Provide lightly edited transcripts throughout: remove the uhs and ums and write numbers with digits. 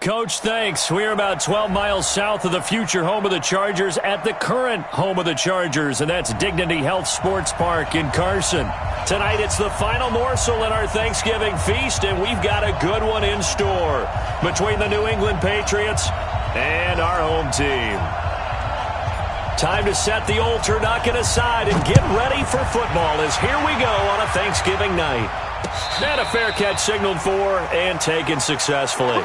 Coach, thanks. We're about 12 miles south of the future home of the Chargers at the current home of the Chargers, and that's Dignity Health Sports Park in Carson. Tonight, it's the final morsel in our Thanksgiving feast, and we've got a good one in store between the New England Patriots and our home team. Time to set the old turducken aside and get ready for football as here we go on a Thanksgiving night. And a fair catch signaled for and taken successfully.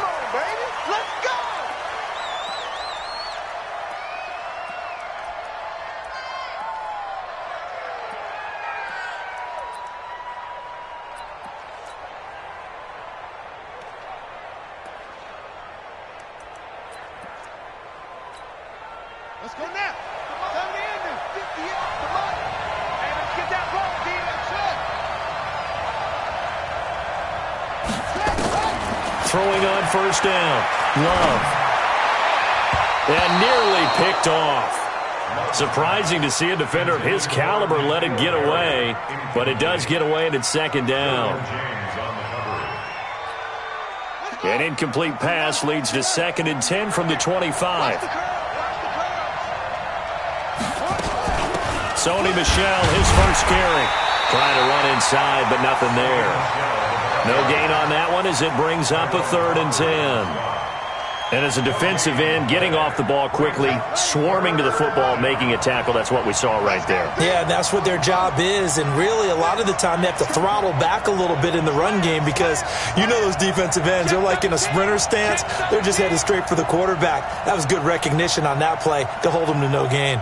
Let's go now. Come on. Tell the ending. 58. Come on. Hey, let's get that ball, D. Let's Throwing on first down. Love. And nearly picked off. Surprising to see a defender of his caliber let it get away, but it does get away and it's second down. An incomplete pass leads to 2nd and 10 from the 25. Sony Michel, his first carry. Trying to run inside, but nothing there. No gain on that one as it brings up a 3rd and 10. And as a defensive end, getting off the ball quickly, swarming to the football, making a tackle, that's what we saw right there. Yeah, that's what their job is, and really a lot of the time they have to throttle back a little bit in the run game because you know those defensive ends, they're like in a sprinter stance. They're just headed straight for the quarterback. That was good recognition on that play to hold them to no gain.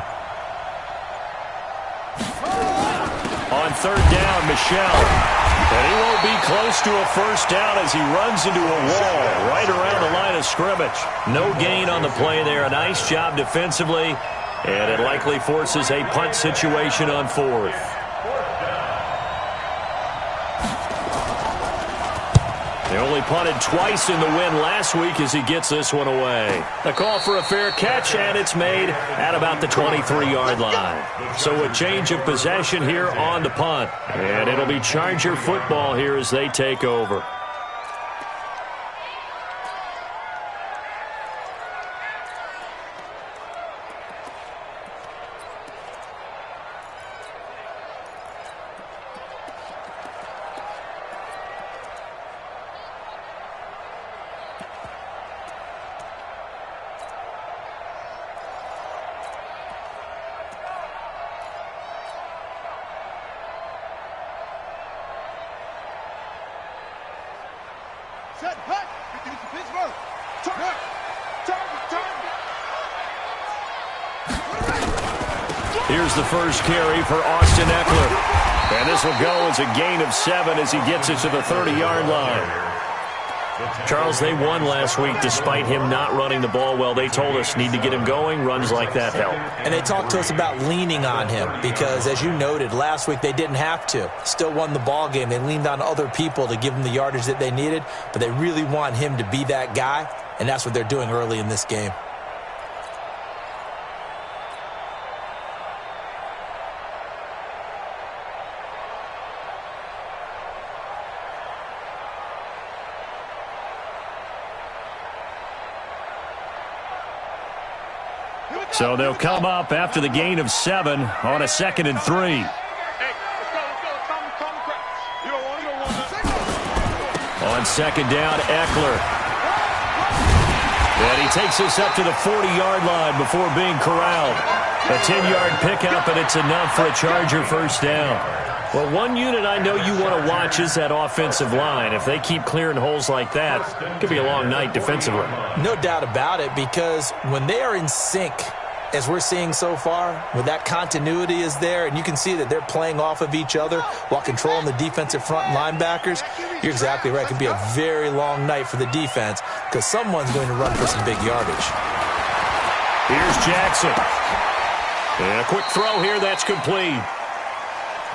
On 3rd down, Michel. And he won't be close to a first down as he runs into a wall right around the line of scrimmage. No gain on the play there. A nice job defensively, and it likely forces a punt situation on 4th. They only punted twice in the win last week as he gets this one away. A call for a fair catch, and it's made at about the 23-yard line. So a change of possession here on the punt. And it'll be Charger football here as they take over. Set, hut. Pittsburgh. Turn. Here's the first carry for Austin Eckler. And this will go as a gain of 7 as he gets it to the 30-yard line. Charles, they won last week despite him not running the ball well. They told us need to get him going. Runs like that help. And they talked to us about leaning on him because, as you noted, last week they didn't have to. Still won the ball game. They leaned on other people to give them the yardage that they needed, but they really want him to be that guy, and that's what they're doing early in this game. So they'll come up after the gain of 7 on a 2nd and 3. On 2nd down, Eckler. And he takes us up to the 40-yard line before being corralled. A 10-yard pickup, and it's enough for a Charger first down. Well, one unit I know you want to watch is that offensive line. If they keep clearing holes like that, it could be a long night defensively. No doubt about it, because when they are in sync, as we're seeing so far, when that continuity is there, and you can see that they're playing off of each other while controlling the defensive front linebackers, you're exactly right. It could be a very long night for the defense because someone's going to run for some big yardage. Here's Jackson. And a quick throw here, that's complete.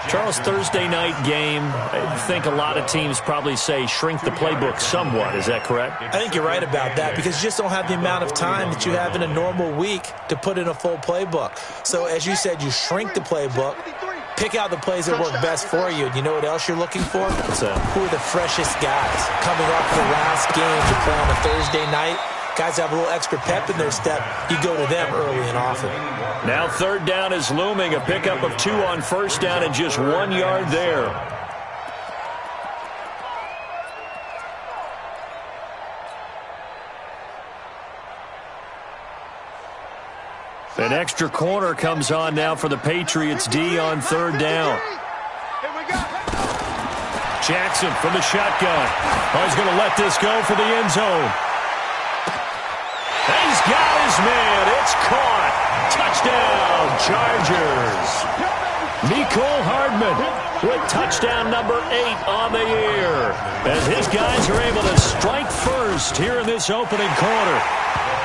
Charles, Thursday night game, I think a lot of teams probably say shrink the playbook somewhat. Is that correct? I think you're right about that because you just don't have the amount of time that you have in a normal week to put in a full playbook. So as you said, you shrink the playbook, Pick out the plays that work best for you. And you know what else you're looking for? What's that? Who are the freshest guys coming off the last game to play on a Thursday night? Guys have a little extra pep in their step. You go to them early and often. Now third down is looming. A pickup of 2 on first down and just 1 yard there. An extra corner comes on now for the Patriots D on third down. Jackson from the shotgun. Oh, he's going to let this go for the end zone. He's got his man. It's caught. Touchdown, Chargers. Mecole Hardman with touchdown number 8 on the year. As his guys are able to strike first here in this opening quarter.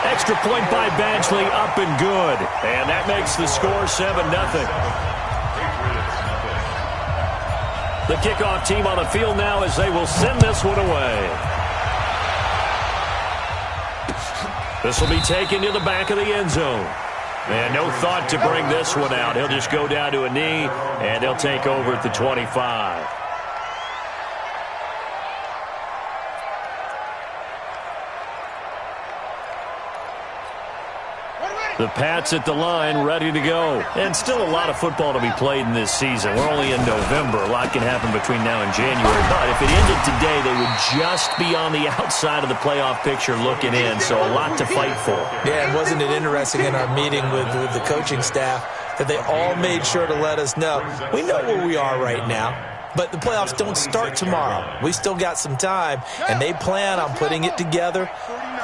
Extra point by Badgley, up and good. And that makes the score 7-0. The kickoff team on the field now as they will send this one away. This will be taken to the back of the end zone. And no thought to bring this one out. He'll just go down to a knee, and he'll take over at the 25. The Pats at the line, ready to go. And still a lot of football to be played in this season. We're only in November. A lot can happen between now and January. But if it ended today, they would just be on the outside of the playoff picture looking in. So a lot to fight for. Yeah, and wasn't it interesting in our meeting with the coaching staff that they all made sure to let us know, we know where we are right now. But the playoffs don't start tomorrow. We still got some time, and they plan on putting it together,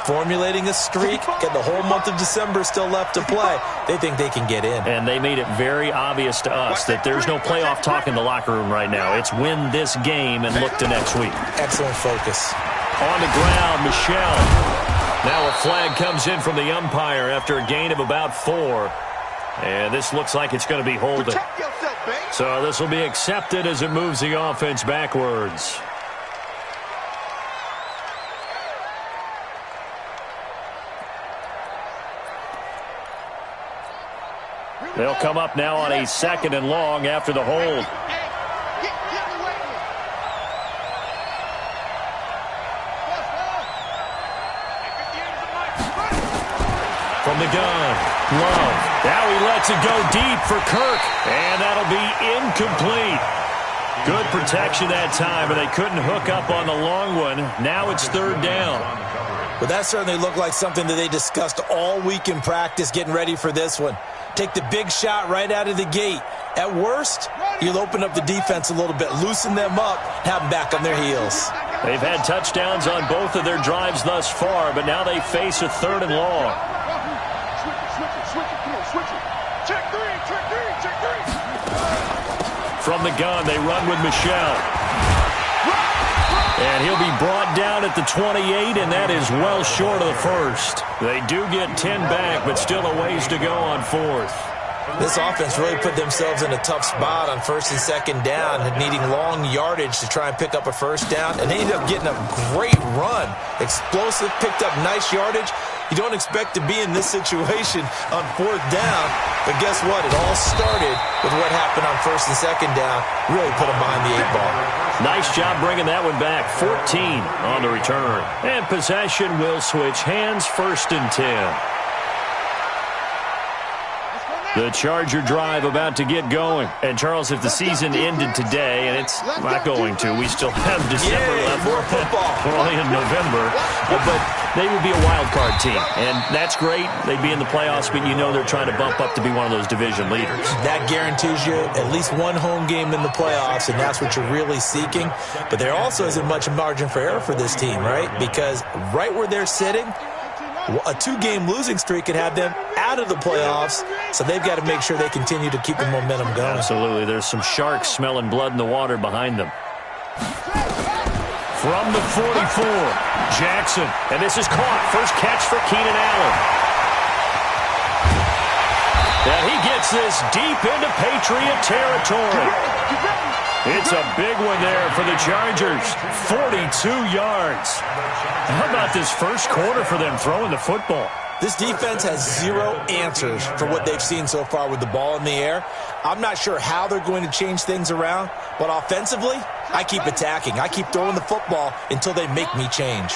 formulating a streak, get the whole month of December still left to play. They think they can get in. And they made it very obvious to us that there's no playoff talk in the locker room right now. It's win this game and look to next week. Excellent focus. On the ground, Michelle. Now a flag comes in from the umpire after a gain of about 4. And this looks like it's going to be holding. So this will be accepted as it moves the offense backwards. They'll come up now on a 2nd and long after the hold. From the gun, Love. Now he lets it go deep for Kirk, and that'll be incomplete. Good protection that time, but they couldn't hook up on the long one. Now it's 3rd down. Well, that certainly looked like something that they discussed all week in practice, getting ready for this one. Take the big shot right out of the gate. At worst, you'll open up the defense a little bit, loosen them up, have them back on their heels. They've had touchdowns on both of their drives thus far, but now they face a 3rd and long. From the gun, they run with Michelle. And he'll be brought down at the 28, and that is well short of the 1st. They do get 10 back, but still a ways to go on 4th. This offense really put themselves in a tough spot on 1st and 2nd down, needing long yardage to try and pick up a 1st down, and they ended up getting a great run. Explosive, picked up nice yardage. You don't expect to be in this situation on 4th down, but guess what? It all started with what happened on 1st and 2nd down. Really put them behind the 8 ball. Nice job bringing that one back. 14 on the return. And possession will switch hands, 1st and 10. The Charger drive about to get going. And, Charles, if the season ended today, and it's not going to, we still have December left. More football. We're only in November. But they would be a wild card team. And that's great. They'd be in the playoffs, but you know they're trying to bump up to be one of those division leaders. That guarantees you at least one home game in the playoffs, and that's what you're really seeking. But there also isn't much margin for error for this team, right? Because right where they're sitting, a 2-game losing streak could have them out of the playoffs, so they've got to make sure they continue to keep the momentum going. Absolutely. There's some sharks smelling blood in the water behind them. From the 44, Jackson, and this is caught. First catch for Keenan Allen. And he gets this deep into Patriot territory. It's a big one there for the Chargers. 42 yards. How about this first quarter for them throwing the football? This defense has zero answers for what they've seen so far with the ball in the air. I'm not sure how they're going to change things around, but offensively, I keep attacking. I keep throwing the football until they make me change.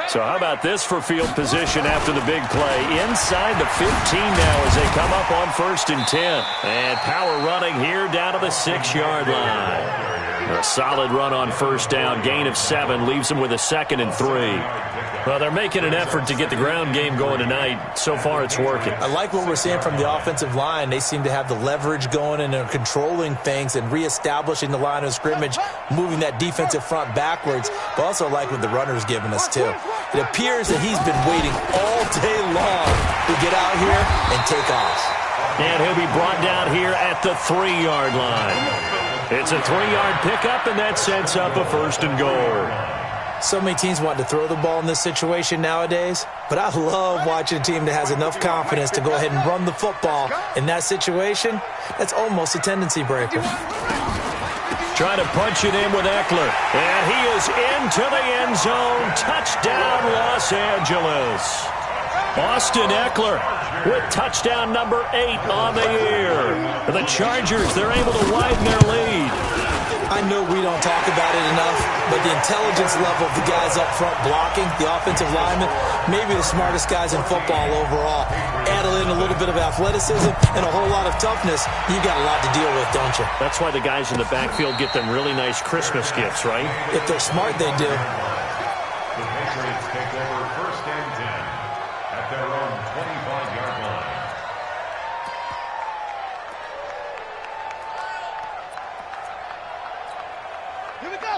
So how about this for field position after the big play? Inside the 15 now as they come up on 1st and 10. And power running here down to the 6-yard line. A solid run on 1st down. Gain of 7 leaves them with a 2nd and 3. Well, they're making an effort to get the ground game going tonight. So far, it's working. I like what we're seeing from the offensive line. They seem to have the leverage going and they're controlling things and reestablishing the line of scrimmage, moving that defensive front backwards. But also like what the runner's giving us, too. It appears that he's been waiting all day long to get out here and take off. And he'll be brought down here at the 3-yard line. It's a 3-yard pickup, and that sets up a 1st and goal. So many teams want to throw the ball in this situation nowadays, but I love watching a team that has enough confidence to go ahead and run the football. In that situation, that's almost a tendency breaker. Trying to punch it in with Eckler, and he is into the end zone. Touchdown, Los Angeles. Austin Eckler with touchdown number 8 on the year. The Chargers, they're able to widen their lead. I know we don't talk about it enough, but the intelligence level of the guys up front blocking, the offensive linemen, maybe the smartest guys in football overall. Add in a little bit of athleticism and a whole lot of toughness, you got a lot to deal with, don't you? That's why the guys in the backfield get them really nice Christmas gifts, right? If they're smart, they do. The Patriots take over 1st and 10 at their own 25-yard line.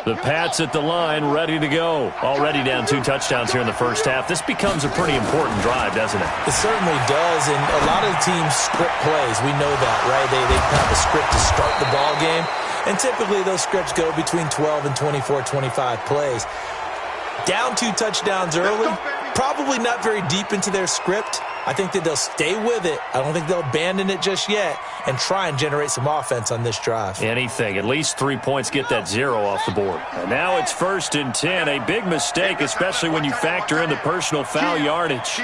The Pats at the line, ready to go. Already down 2 touchdowns here in the 1st half. This becomes a pretty important drive, doesn't it? It certainly does, and a lot of the teams script plays. We know that, right? They have a script to start the ball game, and typically those scripts go between 12 and 24, 25 plays. Down 2 touchdowns early, probably not very deep into their script. I think that they'll stay with it. I don't think they'll abandon it just yet and try and generate some offense on this drive. Anything. At least 3 points, get that 0 off the board. And now it's 1st and 10. A big mistake, especially when you factor in the personal foul yardage.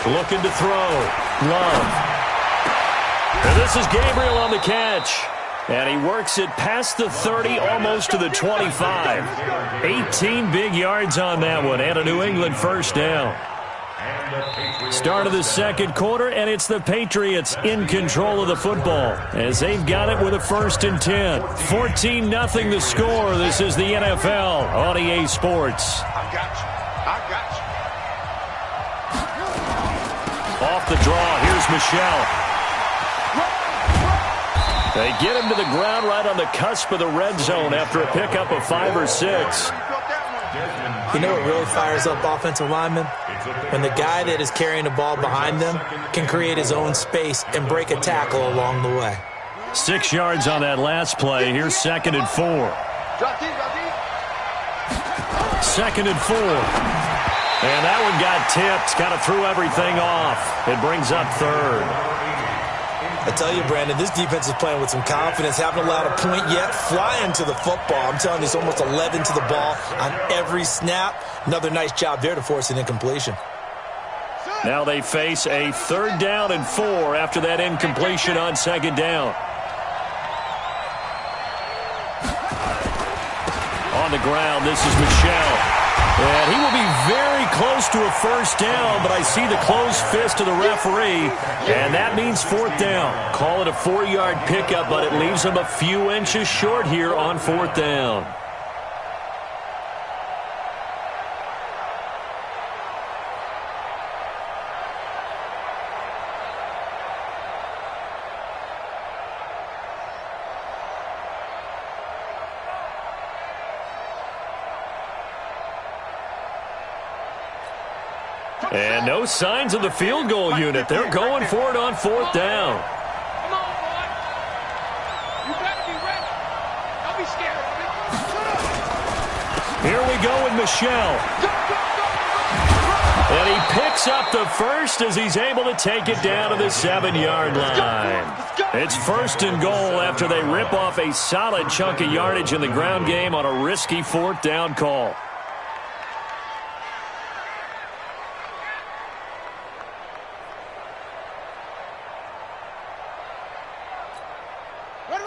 Looking to throw. Love. And this is Gabriel on the catch. And he works it past the 30, almost to the 25. 18 big yards on that one, and a New England 1st down. Start of the 2nd quarter, and it's the Patriots in control of the football as they've got it with a 1st and 10. 14-0 the score. This is the NFL on EA Sports. Off the draw, here's Michelle. They get him to the ground right on the cusp of the red zone after a pickup of 5 or 6. You know what really fires up offensive linemen? When the guy that is carrying the ball behind them can create his own space and break a tackle along the way. 6 yards on that last play. Here's 2nd and 4. 2nd and 4. And that one got tipped. Kind of threw everything off. It brings up 3rd. I tell you, Brandon, this defense is playing with some confidence. Haven't allowed a point yet. Flying to the football. I'm telling you, it's almost 11 to the ball on every snap. Another nice job there to force an incompletion. Now they face a 3rd down and 4 after that incompletion on 2nd down. On the ground, this is Michelle. And he will be very close to a 1st down, but I see the closed fist of the referee, and that means 4th down. Call it a 4-yard pickup, but it leaves him a few inches short here on 4th down. And no signs of the field goal unit. They're going for it on 4th down. Come on, boy. You better be ready. Don't be scared. Here we go with Michelle. Go, go, go, go. And And he picks up the first as he's able to take it down to the 7-yard line. It's 1st and goal after they rip off a solid chunk of yardage in the ground game on a risky 4th down call.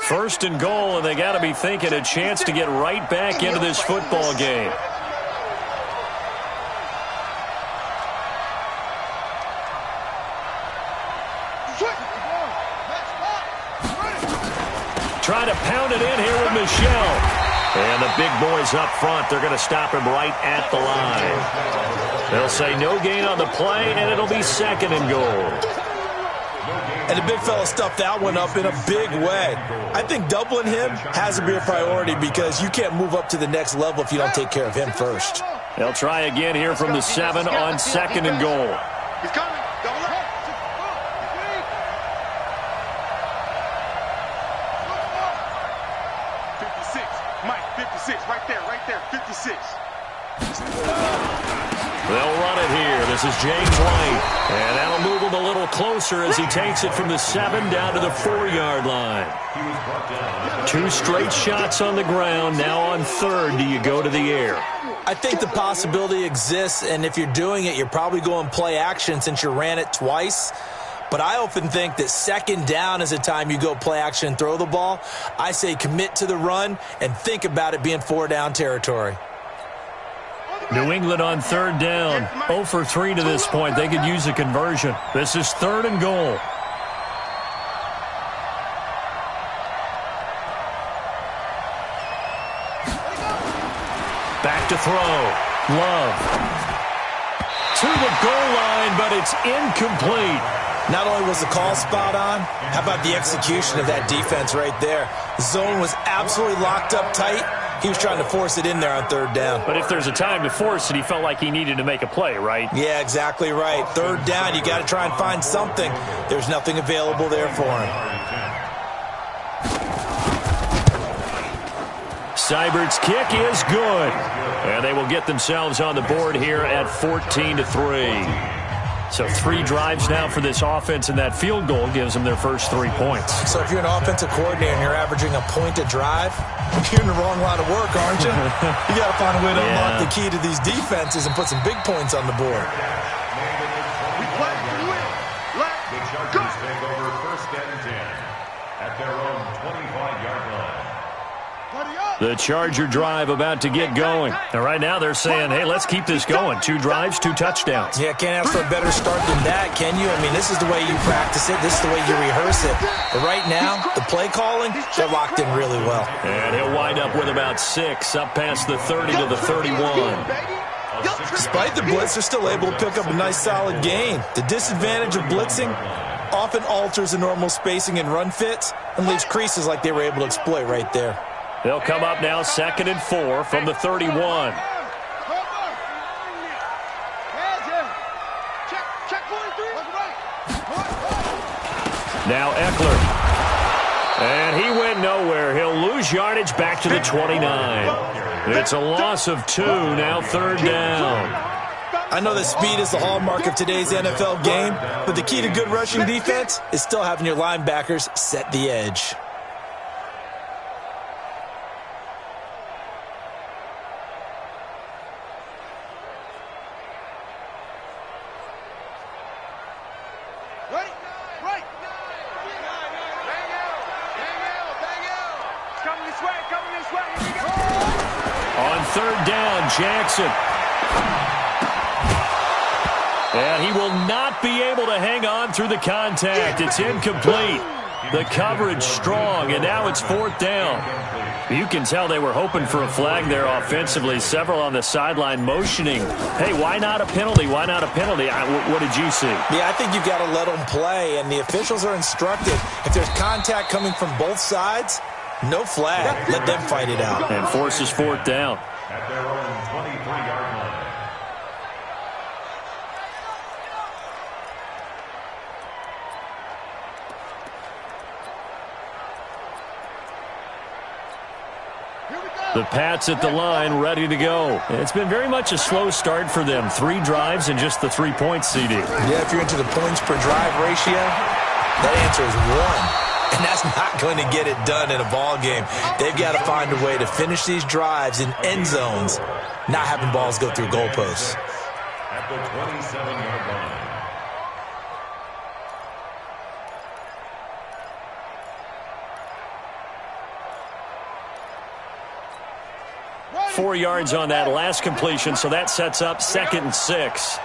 First and goal, and they got to be thinking a chance to get right back into this football game. Trying to pound it in here with Michelle. And the big boys up front, they're going to stop him right at the line. They'll say no gain on the play, and it'll be 2nd and goal. And the big fella stuffed that one up in a big way. I think doubling him has to be a priority because you can't move up to the next level if you don't take care of him first. They'll try again here from the 7 on 2nd and goal. He's coming. Double up. 56. Mike, 56. Right there. 56. They'll run it here. This is James White. And that'll move him a little closer as he takes it from the 7 down to the 4-yard line. 2 straight shots on the ground. Now on 3rd, do you go to the air? I think the possibility exists, and if you're doing it, you're probably going play action since you ran it twice. But I often think that 2nd down is the time you go play action and throw the ball. I say commit to the run and think about it being 4-down territory. New England on 3rd down. 0 for 3 to this point. They could use a conversion. This is 3rd and goal. Back to throw. Love. To the goal line, but it's incomplete. Not only was the call spot on, how about the execution of that defense right there? The zone was absolutely locked up tight. He was trying to force it in there on 3rd down. But if there's a time to force it, he felt like he needed to make a play, right? Yeah, exactly right. 3rd down, you got to try and find something. There's nothing available there for him. Seibert's kick is good. And they will get themselves on the board here at 14-3. So 3 drives now for this offense, and that field goal gives them their first 3 points. So if you're an offensive coordinator and you're averaging a point a drive, you're in the wrong line of work, aren't you? You got to find a way to unlock the key to these defenses and put some big points on the board. We play to win. The Chargers take over 1st and 10 at their own 25-yard line. The Charger drive about to get going. And right now they're saying, hey, let's keep this going. 2 drives, 2 touchdowns. Yeah, can't ask for a better start than that, can you? I mean, this is the way you practice it. This is the way you rehearse it. But right now, the play calling, they're locked in really well. And he'll wind up with about 6 up past the 30 to the 31. Despite the blitz, they're still able to pick up a nice solid gain. The disadvantage of blitzing often alters the normal spacing and run fits and leaves creases like they were able to exploit right there. They'll come up now 2nd and 4 from the 31. Now Eckler. And he went nowhere. He'll lose yardage back to the 29. It's a loss of 2, now 3rd down. I know that speed is the hallmark of today's NFL game, but the key to good rushing defense is still having your linebackers set the edge. Jackson. And he will not be able to hang on through the contact. It's incomplete. The coverage strong, and now it's 4th down. You can tell they were hoping for a flag there offensively. Several on the sideline motioning, hey, why not a penalty? Why not a penalty? What did you see? Yeah, I think you've got to let them play, and the officials are instructed. If there's contact coming from both sides, no flag. Let them fight it out. And forces 4th down. At their own 23-yard line. Here we go. The Pats at the line, ready to go. It's been very much a slow start for them. 3 drives and just the 3-point CD. Yeah, if you're into the points per drive ratio, that answer is 1. And that's not going to get it done in a ball game. They've got to find a way to finish these drives in end zones, not having balls go through goalposts. At the 27-yard line. 4 yards on that last completion, so that sets up 2nd and 6.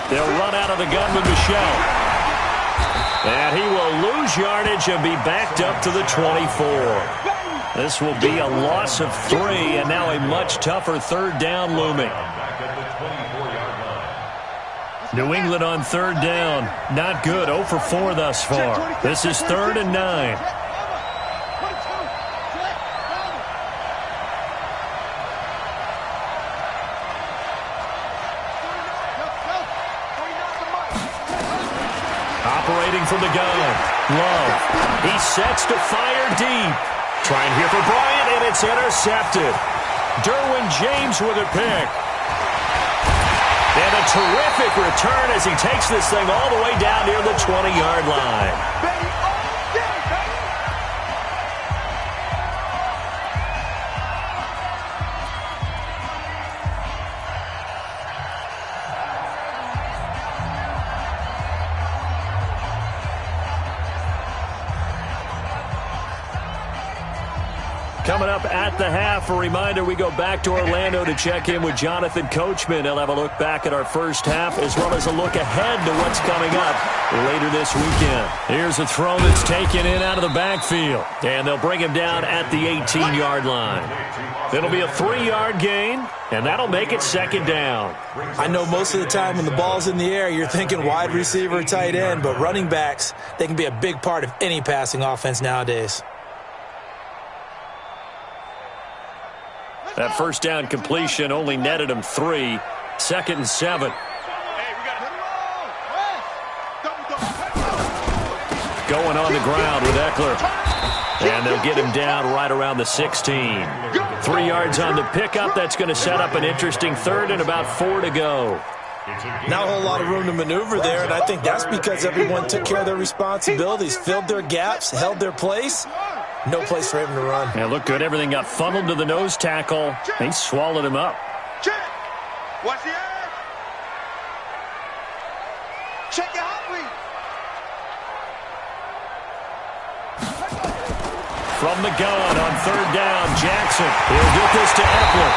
They'll run out of the gun with Michel. And he will lose yardage and be backed up to the 24. This will be a loss of 3, and now a much tougher 3rd down looming. New England on 3rd down. Not good. 0 for 4 thus far. This is 3rd and 9. Operating from the gun. Love. He sets to fire deep. Trying here for Bryant, and it's intercepted. Derwin James with a pick. And a terrific return as he takes this thing all the way down near the 20-yard line. Coming up at the half, a reminder, we go back to Orlando to check in with Jonathan Coachman. He'll have a look back at our first half as well as a look ahead to what's coming up later this weekend. Here's a throw that's taken in out of the backfield, and they'll bring him down at the 18-yard line. It'll be a 3-yard gain, and that'll make it 2nd down. I know most of the time when the ball's in the air, you're thinking wide receiver, tight end, but running backs, they can be a big part of any passing offense nowadays. That first down completion only netted him 3. 2nd and 7. Going on the ground with Eckler. And they'll get him down right around the 16. 3 yards on the pickup. That's going to set up an interesting 3rd and about 4 to go. Not a whole lot of room to maneuver there, and I think that's because everyone took care of their responsibilities, filled their gaps, held their place. No place for him to run. Yeah, looked good. Everything got funneled to the nose tackle. He swallowed him up. Check. Watch the eye. Check your hot lead. From the gun on 3rd down, Jackson. He'll get this to Eckler.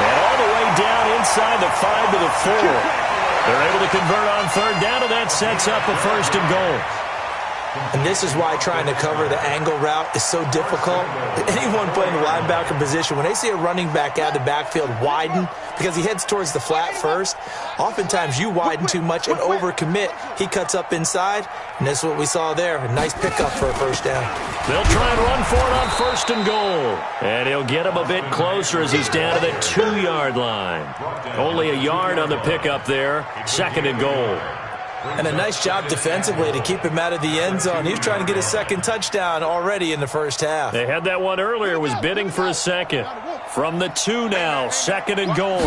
And all the way down inside the 5 to the 4. They're able to convert on 3rd down, and that sets up a 1st and goal. And this is why trying to cover the angle route is so difficult. Anyone playing the linebacker position, when they see a running back out of the backfield widen because he heads towards the flat first, oftentimes you widen too much and overcommit. He cuts up inside, and that's what we saw there. A nice pickup for a 1st down. They'll try and run for it on 1st and goal. And he'll get him a bit closer as he's down to the 2-yard line. Only a yard on the pickup there. 2nd and goal. And a nice job defensively to keep him out of the end zone. He was trying to get a 2nd touchdown already in the first half. They had that one earlier, was bidding for a 2nd. From the 2 now, 2nd and goal.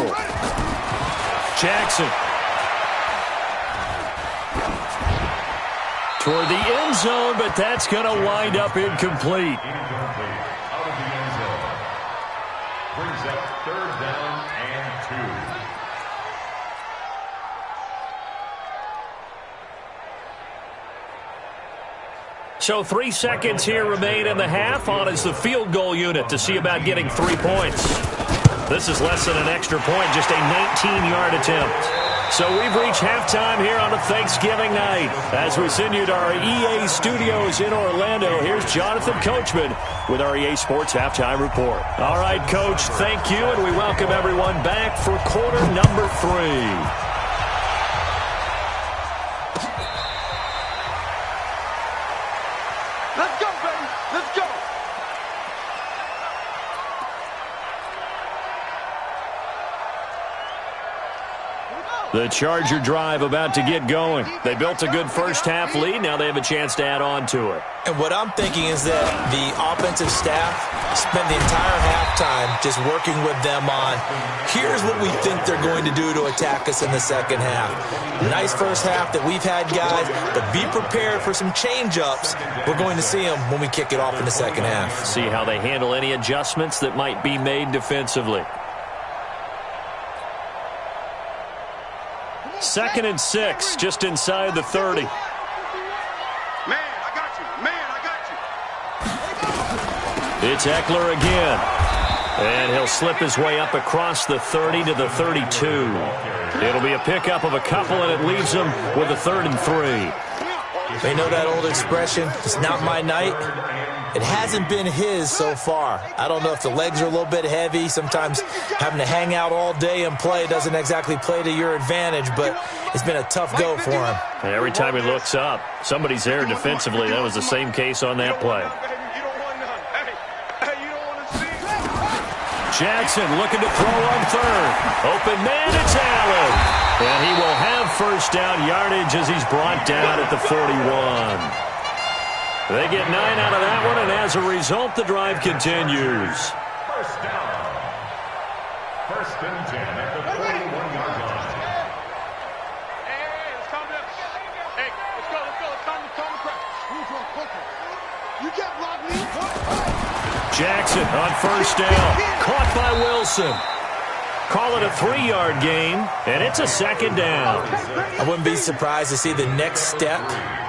Jackson. Toward the end zone, but that's going to wind up incomplete. Out of the end zone. Brings up 3rd down and 2. So 3 seconds here remain in the half. On is the field goal unit to see about getting 3 points. This is less than an extra point, just a 19-yard attempt. So we've reached halftime here on a Thanksgiving night. As we send you to our EA studios in Orlando, here's Jonathan Coachman with our EA Sports Halftime Report. All right, Coach, thank you, and we welcome everyone back for quarter number 3. Let's go, baby. Let's go. The Charger drive about to get going. They built a good first-half lead. Now they have a chance to add on to it. And what I'm thinking is that the offensive staff spent the entire halftime just working with them on, here's what we think they're going to do to attack us in the second half. Nice first half that we've had, guys, but be prepared for some change-ups. We're going to see them when we kick it off in the second half. See how they handle any adjustments that might be made defensively. 2nd and 6, just inside the 30. Man, I got you. Man, I got you. It's Eckler again. And he'll slip his way up across the 30 to the 32. It'll be a pickup of a couple, and it leaves him with a 3rd and 3. They know that old expression, it's not my night. It hasn't been his so far. I don't know if the legs are a little bit heavy. Sometimes having to hang out all day and play doesn't exactly play to your advantage, but it's been a tough go for him. And every time he looks up, somebody's there defensively. That was the same case on that play. Jackson looking to throw on 3rd. Open man, it's Allen. And he will have first down yardage as he's brought down at the 41. They get 9 out of that one, and as a result, the drive continues. First down. 1st and 10 at the 41-yard line. Hey, let's calm down. Hey, let's go. It's time to crack. You can't block me. Jackson on first down. Caught by Wilson. Call it a 3-yard gain, and it's a 2nd down. I wouldn't be surprised to see the next step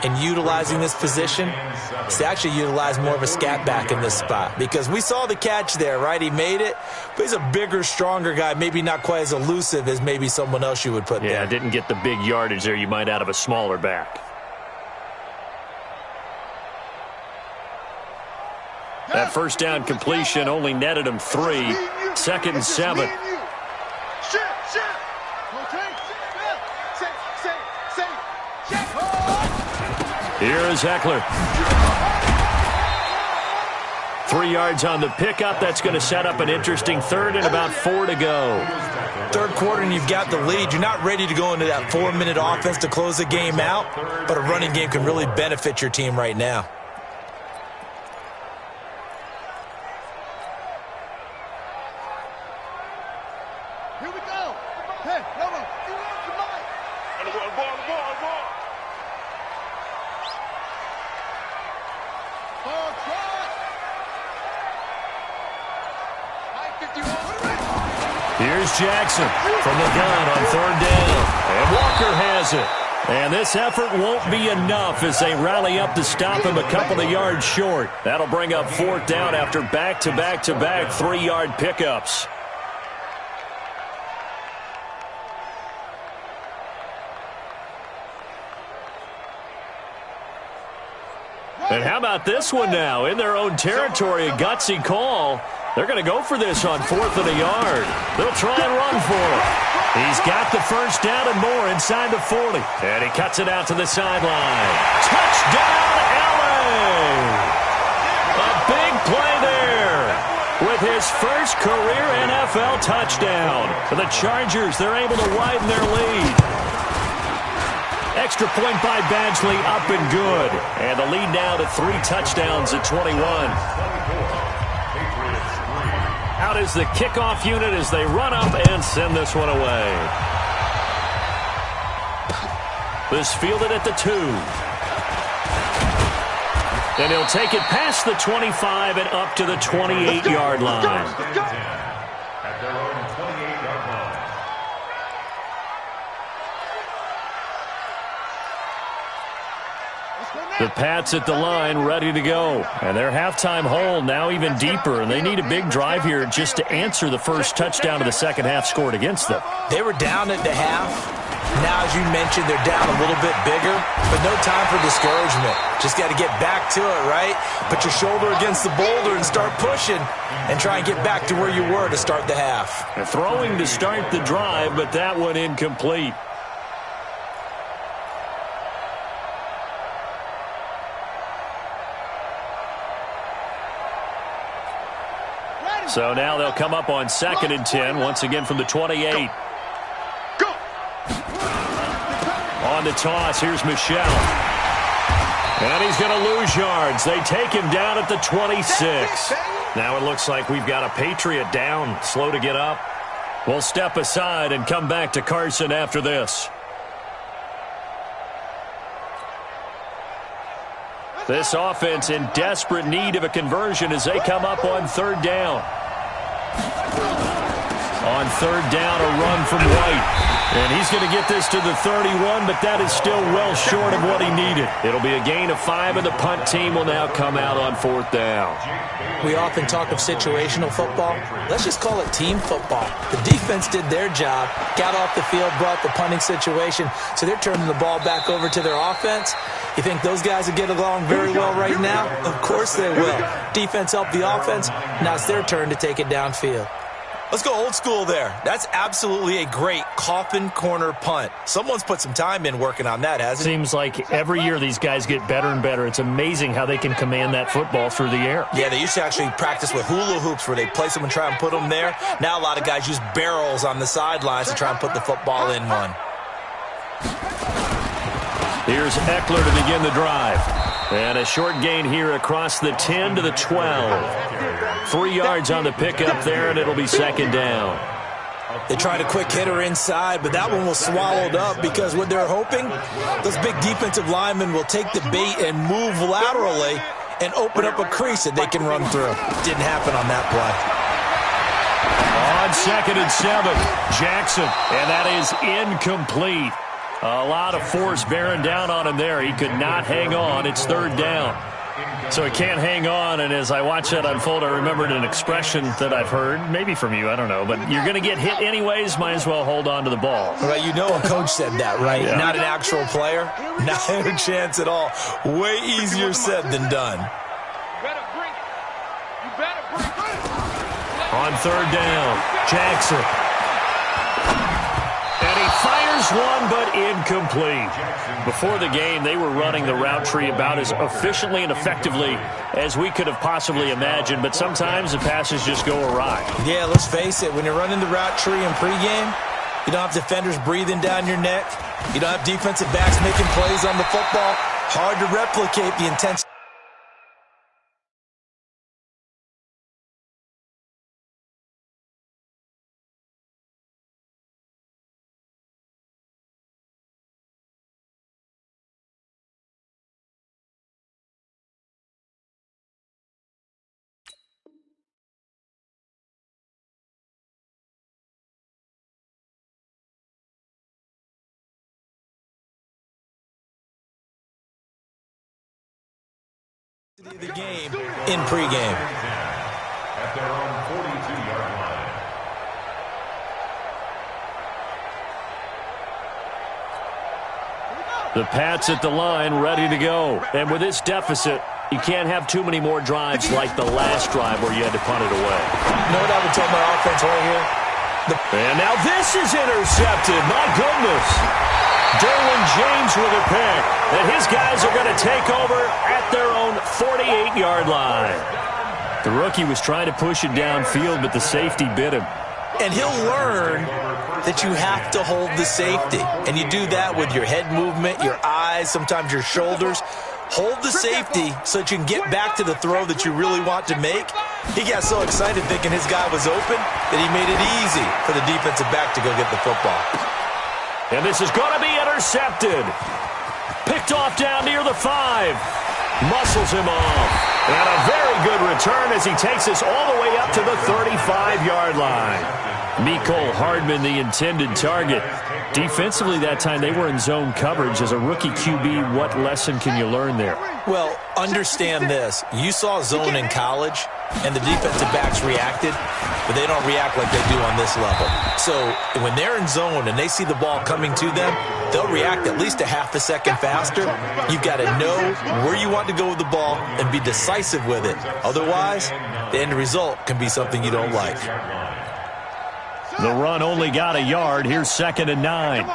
in utilizing this position is to actually utilize more of a scat back in this spot, because we saw the catch there, right? He made it, but he's a bigger, stronger guy, maybe not quite as elusive as maybe someone else you would put there. Yeah, didn't get the big yardage there you might out of a smaller back. That first down completion only netted him 3. 2nd and 7. Here is Eckler. 3 yards on the pickup. That's going to set up an interesting 3rd and about 4 to go. 3rd quarter and you've got the lead. You're not ready to go into that 4-minute offense to close the game out, but a running game can really benefit your team right now. Here we go. Hey, come on. The ball. Here's Jackson from the gun on 3rd down. And Walker has it. And this effort won't be enough as they rally up to stop him a couple of yards short. That'll bring up 4th down after back-to-back-to-back 3-yard pickups. And how about this one now? In their own territory, a gutsy call. They're going to go for this on 4th and a yard. They'll try and run for it. He's got the first down and more inside the 40. And he cuts it out to the sideline. Touchdown, Allen! A big play there with his first career NFL touchdown. For the Chargers, they're able to widen their lead. Extra point by Badgley, up and good. And the lead now to 3 touchdowns at 21. Out is the kickoff unit as they run up and send this one away. This fielded at the 2. And he'll take it past the 25 and up to the 28-yard line. At their own 28-yard line. The Pats at the line ready to go. And their halftime hole now even deeper. And they need a big drive here just to answer the first touchdown of the second half scored against them. They were down at the half. Now, as you mentioned, they're down a little bit bigger, but no time for discouragement. Just got to get back to it, right? Put your shoulder against the boulder and start pushing and try and get back to where you were to start the half. And throwing to start the drive, but that one incomplete. So now they'll come up on 2nd and 10, once again from the 28. Go! On the toss, here's Michel. And he's going to lose yards. They take him down at the 26. Now it looks like we've got a Patriot down, slow to get up. We'll step aside and come back to Carson after this. This offense in desperate need of a conversion as they come up on third down. On third down, a run from White. And he's going to get this to the 31, but that is still well short of what he needed. It'll be a gain of 5, and the punt team will now come out on fourth down. We often talk of situational football. Let's just call it team football. The defense did their job, got off the field, brought the punting situation, so they're turning the ball back over to their offense. You think those guys will get along very well right now? Of course they will. Defense helped the offense. Now it's their turn to take it downfield. Let's go old school there. That's absolutely a great coffin corner punt. Someone's put some time in working on that, hasn't it? Seems like every year these guys get better and better. It's amazing how they can command that football through the air. Yeah, they used to actually practice with hula hoops where they place them and try and put them there. Now a lot of guys use barrels on the sidelines to try and put the football in one. Here's Eckler to begin the drive. And a short gain here across the 10 to the 12. 3 yards on the pickup there, and it'll be second down. They tried a quick hitter inside, but that one was swallowed up because what they're hoping, those big defensive linemen will take the bait and move laterally and open up a crease that they can run through. Didn't happen on that play. On 2nd and 7, Jackson, and that is incomplete. A lot of force bearing down on him there. He could not hang on. It's third down. So he can't hang on, and as I watch that unfold, I remembered an expression that I've heard, maybe from you, I don't know, but you're going to get hit anyways, might as well hold on to the ball. Right, you know a coach said that, right? Yeah. Not an actual player, not a chance at all. Way easier said than done. On third down, Jackson. And he fires one, but incomplete. Before the game, they were running the route tree about as efficiently and effectively as we could have possibly imagined, but sometimes the passes just go awry. Yeah, let's face it, when you're running the route tree in pregame, you don't have defenders breathing down your neck. You don't have defensive backs making plays on the football. Hard to replicate the intensity. The game in pregame. At their own 42-yard line. The Pats at the line, ready to go. And with this deficit, you can't have too many more drives like the last drive where you had to punt it away. You know what I would tell my offense right here? And now this is intercepted. My goodness. Derwin James with a pick. And his guys are going to take over at their own 48-yard line. The rookie was trying to push it downfield, but the safety bit him. And he'll learn that you have to hold the safety. And you do that with your head movement, your eyes, sometimes your shoulders. Hold the safety so that you can get back to the throw that you really want to make. He got so excited thinking his guy was open that he made it easy for the defensive back to go get the football. And this is going to be intercepted. Picked off down near the 5. Muscles him off. And a very good return as he takes us all the way up to the 35-yard line. Mecole Hardman, the intended target. Defensively that time, they were in zone coverage. As a rookie QB, what lesson can you learn there? Well, understand this. You saw zone in college, and the defensive backs reacted, but they don't react like they do on this level. So when they're in zone and they see the ball coming to them, they'll react at least a half a second faster. You've got to know where you want to go with the ball and be decisive with it. Otherwise, the end result can be something you don't like. The run only got a yard. Here's 2nd and 9.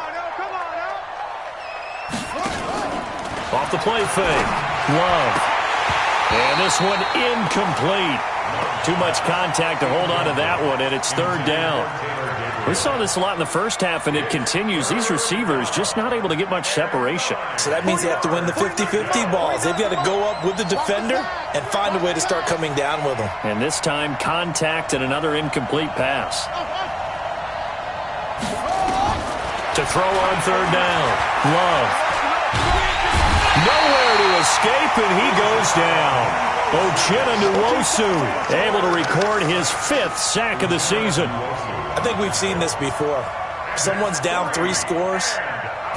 Off the play fake. Love. And this one incomplete. Too much contact to hold on to that one, and it's third down. We saw this a lot in the first half, and it continues. These receivers just not able to get much separation. So that means they have to win the 50-50 balls. They've got to go up with the defender and find a way to start coming down with them. And this time, contact and another incomplete pass. To throw on third down. Love. Nowhere to escape, and he goes down. Uchenna Nwosu able to record his 5th sack of the season. I think we've seen this before. Someone's down 3 scores.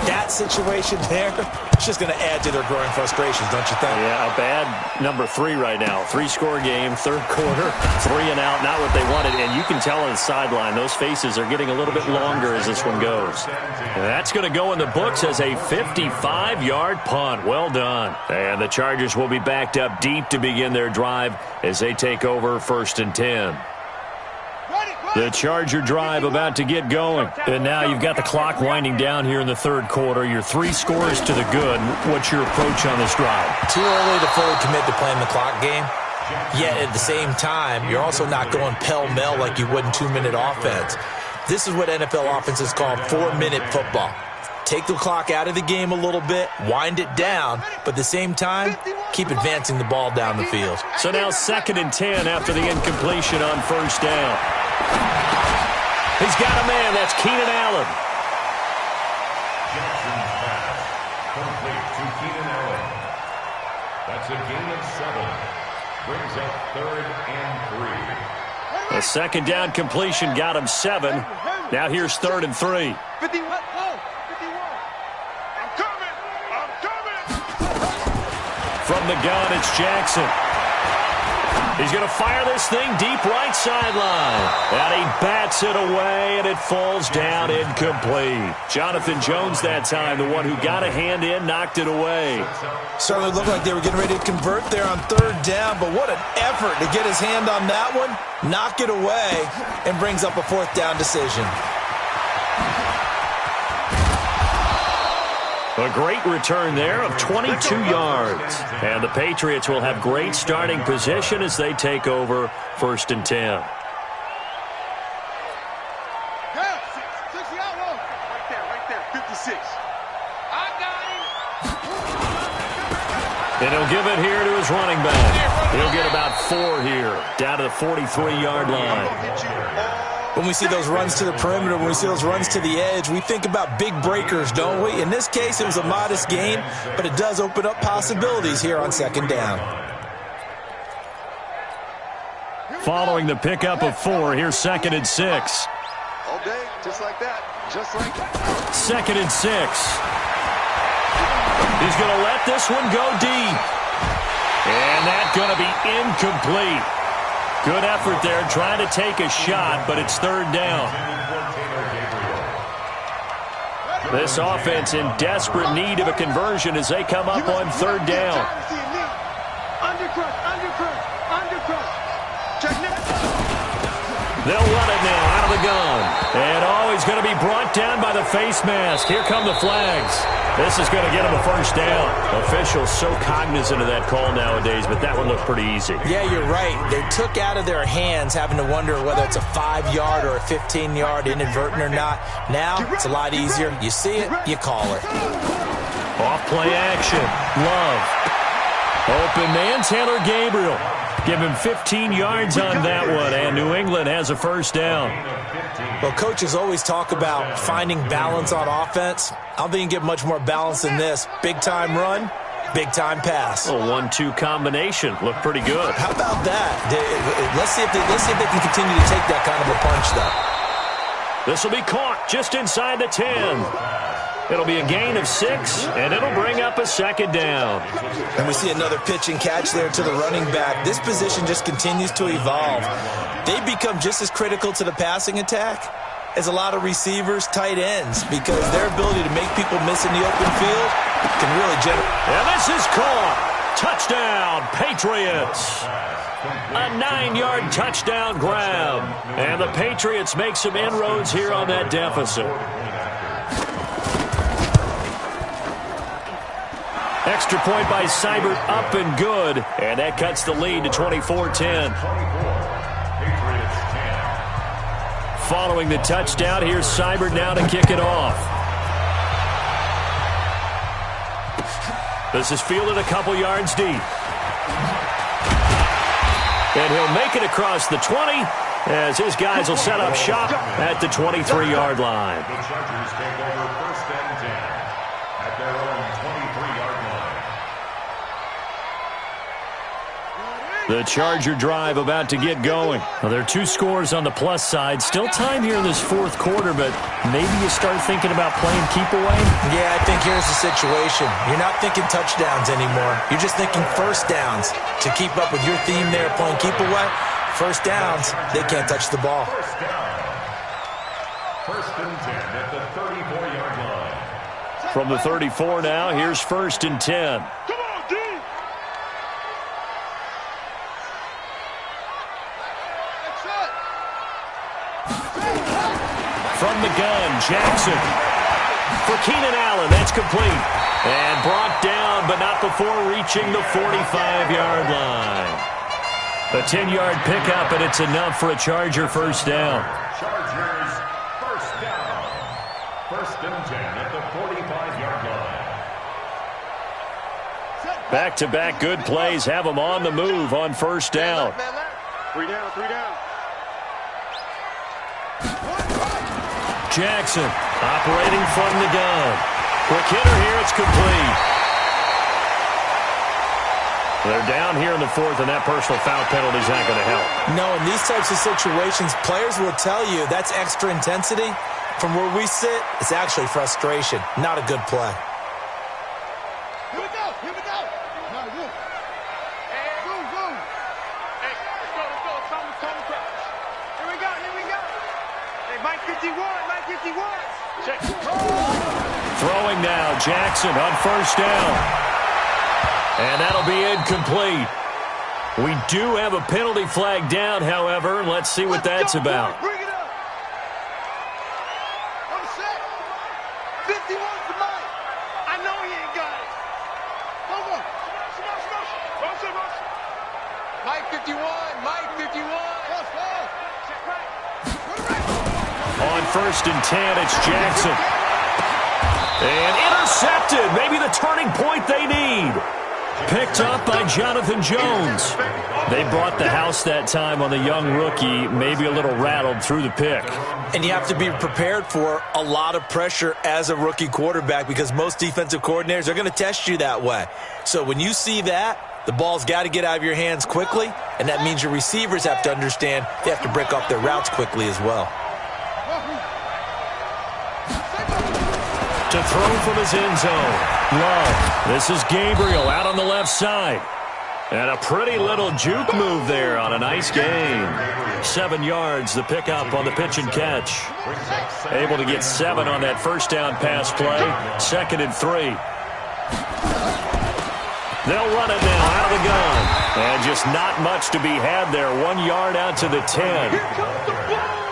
That situation there, it's just going to add to their growing frustrations, don't you think? Yeah, a bad number 3 right now. 3-score game, third quarter, 3 and out, not what they wanted. And you can tell on the sideline, those faces are getting a little bit longer as this one goes. And that's going to go in the books as a 55-yard punt. Well done. And the Chargers will be backed up deep to begin their drive as they take over 1st and 10. The Charger drive about to get going. And now you've got the clock winding down here in the third quarter. You're 3 scores to the good. What's your approach on this drive? Too early to fully commit to playing the clock game. Yet at the same time, you're also not going pell-mell like you would in 2-minute offense. This is what NFL offenses call 4-minute football. Take the clock out of the game a little bit, wind it down, but at the same time, keep advancing the ball down the field. So now 2nd and 10 after the incompletion on first down. He's got a man. That's Keenan Allen. Jackson's pass. Complete to Keenan Allen. That's a gain of 7. Brings up 3rd and 3. A 2nd down completion got him 7. Now here's 3rd and 3. 51. I'm coming. From the gun, it's Jackson. He's going to fire this thing deep right sideline. And he bats it away, and it falls down incomplete. Jonathan Jones that time, the one who got a hand in, knocked it away. Certainly looked like they were getting ready to convert there on 3rd down, but what an effort to get his hand on that one, knock it away, and brings up a 4th down decision. A great return there of 22 yards. And the Patriots will have great starting position as they take over 1st and 10. Right there, 56. I got him. And he'll give it here to his running back. He'll get about 4 here, down to the 43-yard line. When we see those runs to the perimeter, when we see those runs to the edge, we think about big breakers, don't we? In this case, it was a modest gain, but it does open up possibilities here on 2nd down. Following the pickup of 4, here's 2nd and 6. All day, just like that. Just like that. 2nd and 6. He's going to let this one go deep. And that's going to be incomplete. Good effort there, trying to take a shot, but it's 3rd down. This offense in desperate need of a conversion as they come up on 3rd down. They'll run it now out of the gun. And he's going to be brought down by the face mask. Here come the flags. This is going to get him a 1st down. Officials so cognizant of that call nowadays, but that one looked pretty easy. Yeah, you're right. They took out of their hands having to wonder whether it's a 5-yard or a 15-yard inadvertent or not. Now, it's a lot easier. You see it, you call it. Off play action. Love. Open man, Taylor Gabriel. Give him 15 yards on that one, and New England has a 1st down. Well, coaches always talk about finding balance on offense. I don't think you can get much more balance than this. Big-time run, big-time pass. A 1-2 combination. Looked pretty good. How about that? Let's see if they can continue to take that kind of a punch, though. This will be caught just inside the 10. It'll be a gain of 6, and it'll bring up a 2nd down. And we see another pitch and catch there to the running back. This position just continues to evolve. They become just as critical to the passing attack as a lot of receivers, tight ends, because their ability to make people miss in the open field can really generate. And this is caught. Touchdown, Patriots. A 9-yard touchdown grab. And the Patriots make some inroads here on that deficit. Extra point by Seibert, up and good. And that cuts the lead to 24-10. Following the touchdown, here's Seibert now to kick it off. This is fielded a couple yards deep. And he'll make it across the 20 as his guys will set up shop at the 23-yard line. The Chargers take over first and 10 at their own 23-yard line. The Charger drive about to get going. Well, there are 2 scores on the plus side. Still time here in this fourth quarter, but maybe you start thinking about playing keep away? Yeah, I think here's the situation. You're not thinking touchdowns anymore. You're just thinking first downs. To keep up with your theme there, playing keep away, first downs, they can't touch the ball. First down. First and 10 at the 34-yard line. From the 34 now, here's first and 10. Come on, D! That's it! From the gun, Jackson. For Keenan Allen, that's complete. And brought down, but not before reaching the 45-yard line. A 10-yard pickup, and it's enough for a Charger first down. Chargers first down. First and 10 at the 45-yard line. Back-to-back good plays have them on the move on first down. 3 down, 3 down. Jackson operating from the gun. Quick hitter here, it's complete. They're down here in the fourth, and that personal foul penalty is not going to help. No, in these types of situations, players will tell you that's extra intensity. From where we sit, it's actually frustration. Not a good play. Here we go, here we go. Now, you. Hey, move, move. Hey, let's go, let's go. Come crash. Here we go, here we go. Hey, Mike 51, Mike 51. Check. Throwing now, Jackson on first down. And that'll be incomplete. We do have a penalty flag down, however. Let's see what that's about. Bring it up. On the set. 51 for Mike. I know he ain't got it. Go. Rush. Mike 51, Mike 51. On first and 10, it's Jackson. And intercepted. Maybe the turning point they need. Picked up by Jonathan Jones. They brought the house that time on the young rookie, maybe a little rattled through the pick. And you have to be prepared for a lot of pressure as a rookie quarterback because most defensive coordinators are going to test you that way. So when you see that, the ball's got to get out of your hands quickly, and that means your receivers have to understand they have to break off their routes quickly as well. To throw from his end zone. Love. This is Gabriel out on the left side. And a pretty little juke move there on a nice game. 7 yards, the pickup on the pitch and catch. Able to get 7 on that first down pass play. 2nd and 3. They'll run it now out of the gun. And just not much to be had there. 1 yard out to the 10.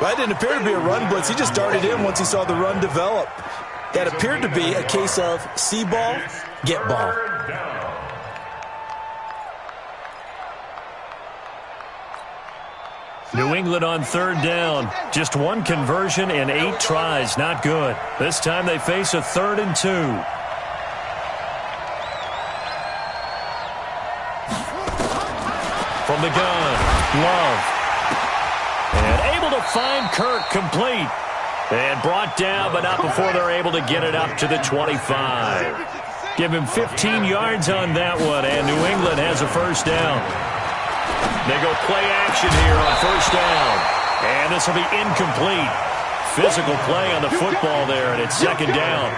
That didn't appear to be a run blitz. He just darted in once he saw the run develop. That appeared to be a case of see ball, get ball. New England on 3rd down. Just 1 conversion in 8 tries. Not good. This time they face a 3rd and 2. From the gun, Love. And able to find Kirk complete. And brought down, but not before they're able to get it up to the 25. Give him 15 yards on that one, and New England has a first down. They go play action here on first down. And this will be incomplete. Physical play on the football there, and it's 2nd down.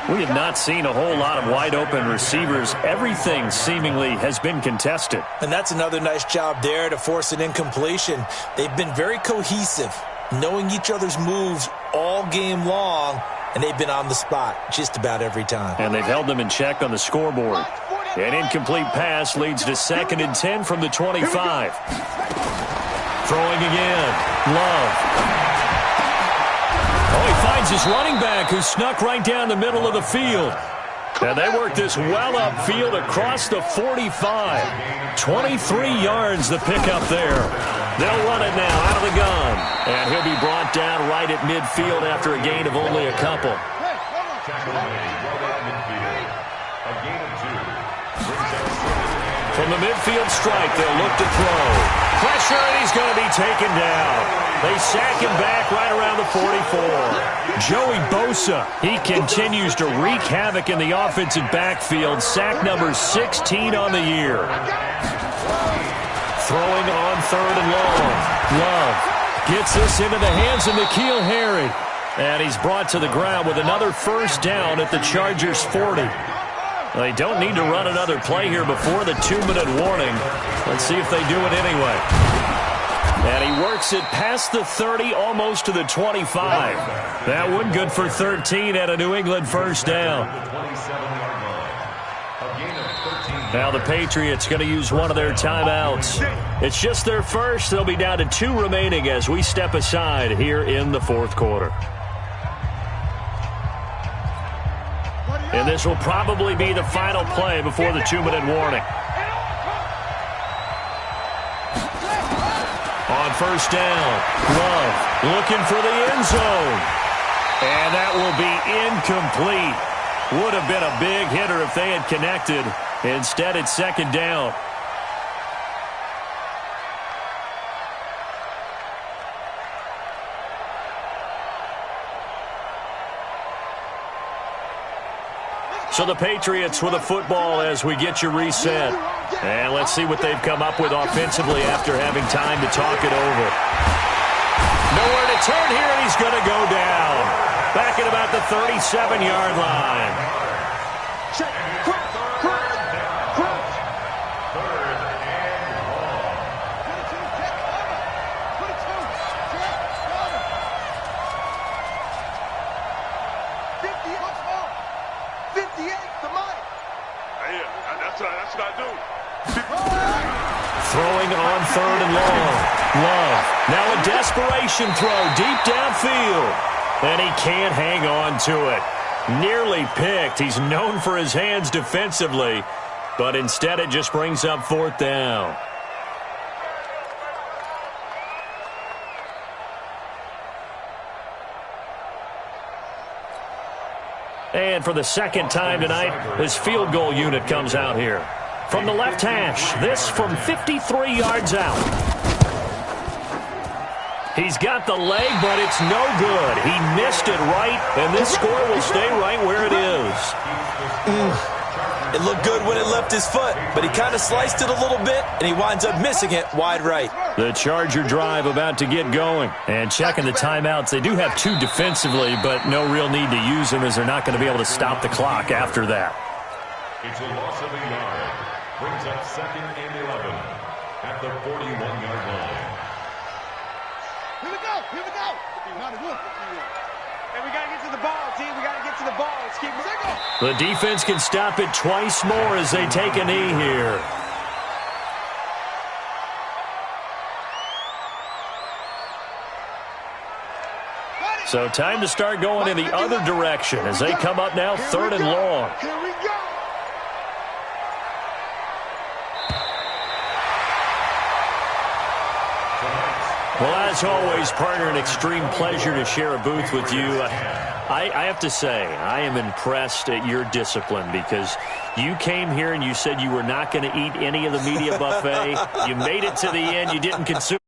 We have not seen a whole lot of wide-open receivers. Everything seemingly has been contested. And that's another nice job there to force an incompletion. They've been very cohesive, knowing each other's moves all game long, and they've been on the spot just about every time. And they've held them in check on the scoreboard. An incomplete pass leads to 2nd and 10 from the 25. Throwing again. Love. Oh, he finds his running back who snuck right down the middle of the field. And they work this well upfield across the 45. 23 yards the pickup there. They'll run it now out of the gun. And he'll be brought down right at midfield after a gain of only a couple. From the midfield strike, they'll look to throw. Pressure, and he's going to be taken down. They sack him back right around the 44. Joey Bosa, he continues to wreak havoc in the offensive backfield. Sack number 16 on the year. Throwing on 3rd and long. Love gets this into the hands of N'Keal Harry. And he's brought to the ground with another first down at the Chargers' 40. They don't need to run another play here before the 2-minute warning. Let's see if they do it anyway. And he works it past the 30, almost to the 25. That one good for 13 at a New England first down. Now the Patriots going to use one of their timeouts. It's just their first. They'll be down to 2 remaining as we step aside here in the 4th quarter. And this will probably be the final play before the 2-minute warning. On first down, Love looking for the end zone. And that will be incomplete. Would have been a big hitter if they had connected. Instead, it's 2nd down. So the Patriots with a football as we get you reset. And let's see what they've come up with offensively after having time to talk it over. Nowhere to turn here, and he's going to go down. Back at about the 37-yard line. Check. That's what I do. Throwing on 3rd and long. Love. Now a desperation throw deep downfield. And he can't hang on to it. Nearly picked. He's known for his hands defensively. But instead it just brings up 4th down. And for the 2nd time tonight, his field goal unit comes out here. From the left hash, this from 53 yards out. He's got the leg, but it's no good. He missed it right, and this score will stay right where it is. It looked good when it left his foot, but he kind of sliced it a little bit, and he winds up missing it wide right. The Charger drive about to get going. And checking the timeouts, they do have 2 defensively, but no real need to use them as they're not going to be able to stop the clock after that. It's a loss of a yard. Brings up 2nd and 11 at the 41-yard line. Here we go. Not a good. And we got to get to the ball, team. We got to get to the ball. Let's keep moving. The defense can stop it twice more as they take a knee here. So time to start going in the other direction as they come up now 3rd and long. Here we go. Well, as always, partner, an extreme pleasure to share a booth with you. I have to say, I am impressed at your discipline because you came here and you said you were not going to eat any of the media buffet. You made it to the end. You didn't consume